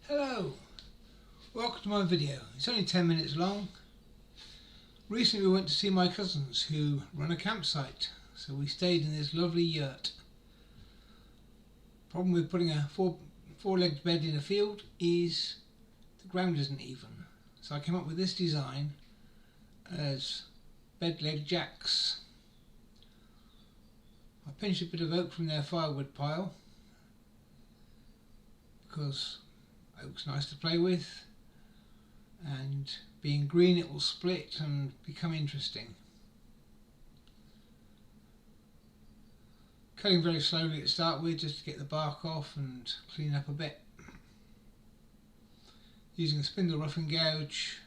Hello, welcome to my video. It's only 10 minutes long. Recently we went to see my cousins who run a campsite, so we stayed in this lovely yurt. Problem with putting a four-legged bed in a field is the ground isn't even. So I came up with this design as bed leg jacks. I pinched a bit of oak from their firewood pile because oak's nice to play with, and being green it will split and become interesting. Cutting very slowly to start with just to get the bark off and clean up a bit. Using a spindle roughing gouge.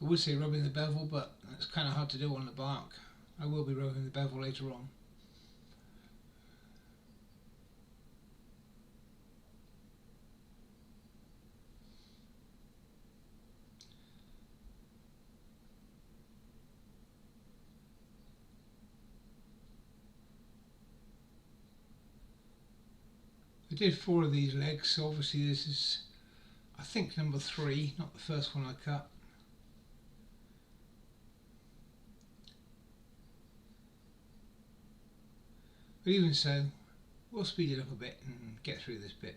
I would say rubbing the bevel, but it's kind of hard to do on the bark. I will be rubbing the bevel later on. I did 4 of these legs, so obviously this is, I think, number 3, not the first one I cut. But even so, we'll speed it up a bit and get through this bit.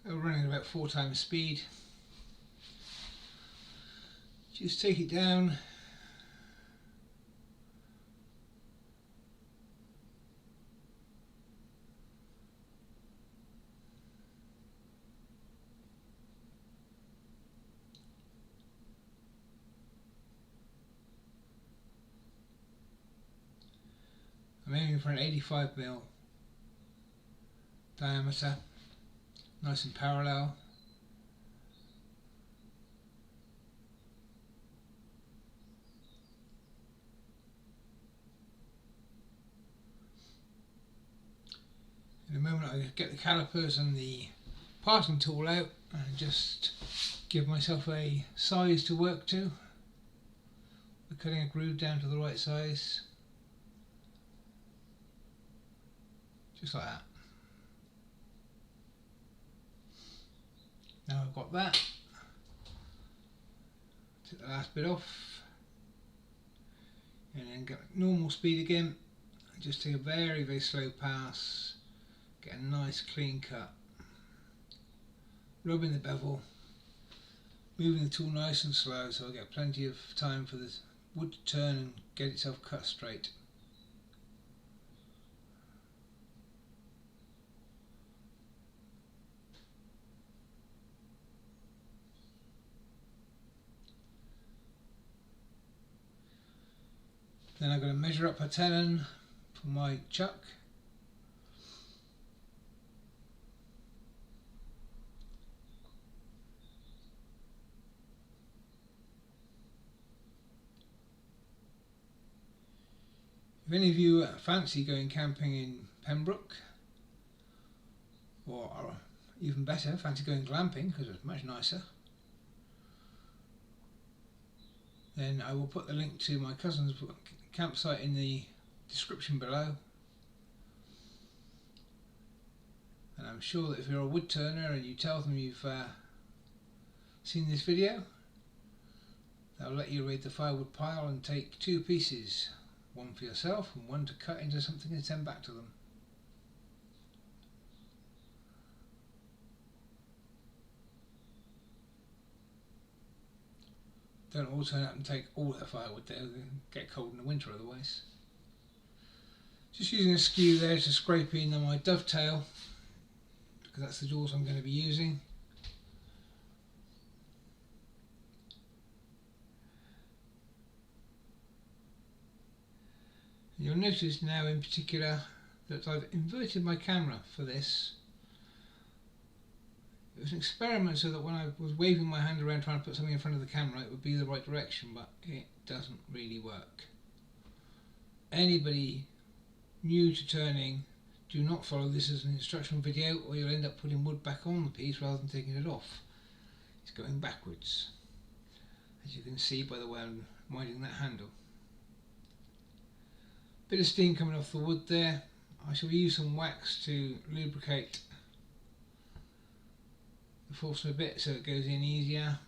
So we're running at about 4 times speed. Just take it down. I'm aiming for an 85mm diameter, nice and parallel. In a moment I get the calipers and the parting tool out and just give myself a size to work to. We're cutting a groove down to the right size. Just like that. Now I've got that. Take the last bit off and then get normal speed again. Just take a very slow pass. Get a nice clean cut. Rubbing the bevel. Moving the tool nice and slow so I get plenty of time for the wood to turn and get itself cut straight. Then I'm going to measure up a tenon for my chuck. If any of you fancy going camping in Pembroke, or even better, fancy going glamping because it's much nicer, then I will put the link to my cousin's campsite in the description below. And I'm sure that if you're a wood turner and you tell them you've seen this video, they'll let you raid the firewood pile and take 2 pieces, one for yourself and one to cut into something and send back to them. Don't all turn up and take all their firewood, they'll get cold in the winter otherwise. Just using a skew there to scrape in on my dovetail, because that's the jaws I'm going to be using. And you'll notice now in particular that I've inverted my camera for this. It was an experiment so that when I was waving my hand around trying to put something in front of the camera it would be the right direction, but it doesn't really work. Anybody new to turning, do not follow this as an instructional video or you'll end up putting wood back on the piece rather than taking it off. It's going backwards, as you can see by the way I'm winding that handle. Bit of steam coming off the wood there. I shall use some wax to lubricate the force a bit so it goes in easier.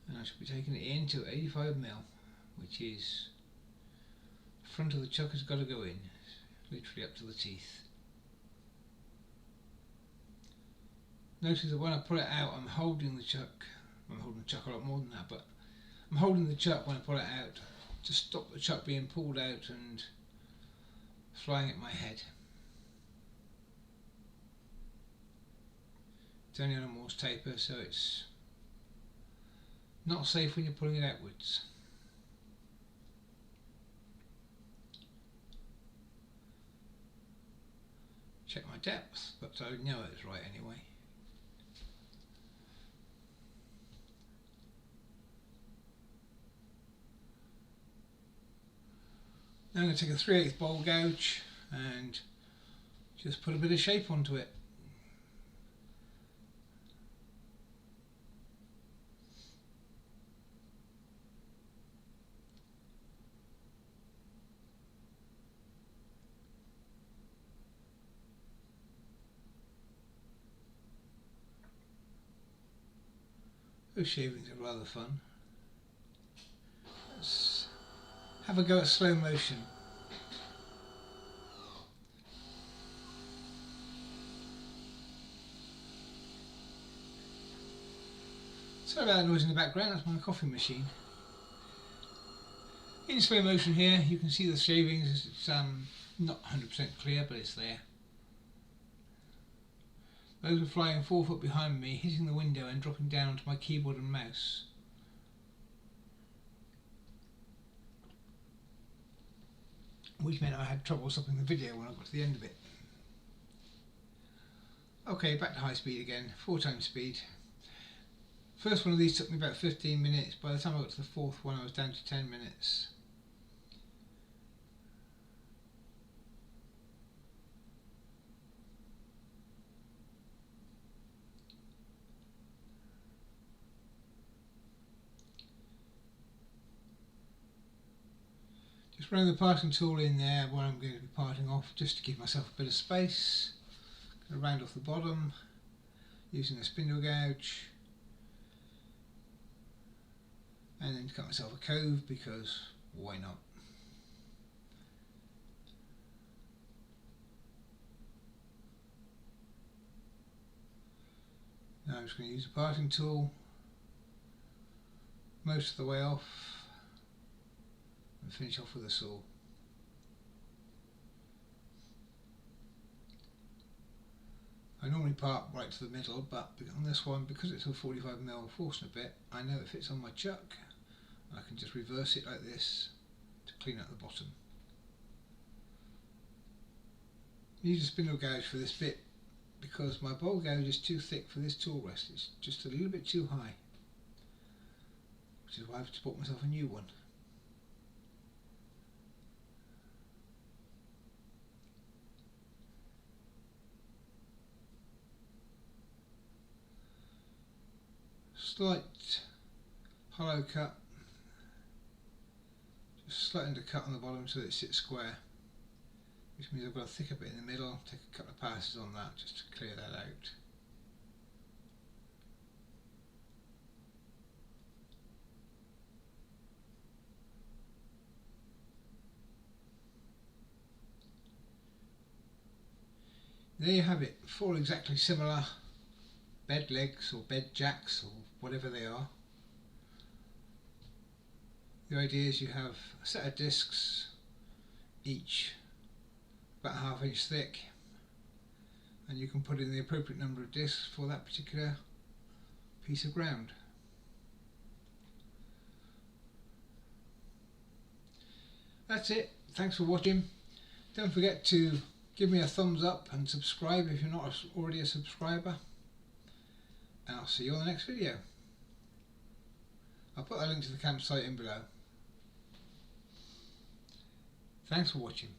And I shall be taking it into 85mm, which is the front of the chuck has got to go in, literally up to the teeth. Notice that when I pull it out, I'm holding the chuck. I'm holding the chuck a lot more than that, but I'm holding the chuck when I pull it out to stop the chuck being pulled out and flying at my head. It's only on a Morse taper, so it's not safe when you're pulling it outwards. Check my depth, but I know it's right anyway. Now I'm going to take a 3/8 bowl gouge and just put a bit of shape onto it. Those shavings are rather fun. Let's have a go at slow motion. Sorry about that noise in the background, that's my coffee machine. In slow motion here you can see the shavings. It's not 100% clear, but it's there. Those are flying 4 foot behind me, hitting the window and dropping down onto my keyboard and mouse. Which meant I had trouble stopping the video when I got to the end of it. Okay, back to high speed again, 4 times speed. First one of these took me about 15 minutes. By the time I got to the fourth one I was down to 10 minutes. Just running the parting tool in there where I'm going to be parting off, just to give myself a bit of space. Going to round off the bottom using a spindle gouge, and then to cut myself a cove, because why not? Now I'm just going to use the parting tool most of the way off and finish off with a saw. I normally part right to the middle, but on this one, because it's a 45mm force a bit, I know it fits on my chuck. I can just reverse it like this to clean out the bottom. Use a spindle gouge for this bit because my bowl gouge is too thick for this tool rest. It's just a little bit too high, which is why I've bought myself a new one. Slight hollow cut, just slight undercut on the bottom so that it sits square, which means I've got a thicker bit in the middle. Take a couple of passes on that just to clear that out. There you have it, 4 exactly similar bed legs or bed jacks or whatever they are. The idea is you have a set of discs, each about ½ inch thick, and you can put in the appropriate number of discs for that particular piece of ground. That's it. Thanks for watching. Don't forget to give me a thumbs up and subscribe if you're not already a subscriber. And I'll see you on the next video. I'll put a link to the campsite in below. Thanks for watching.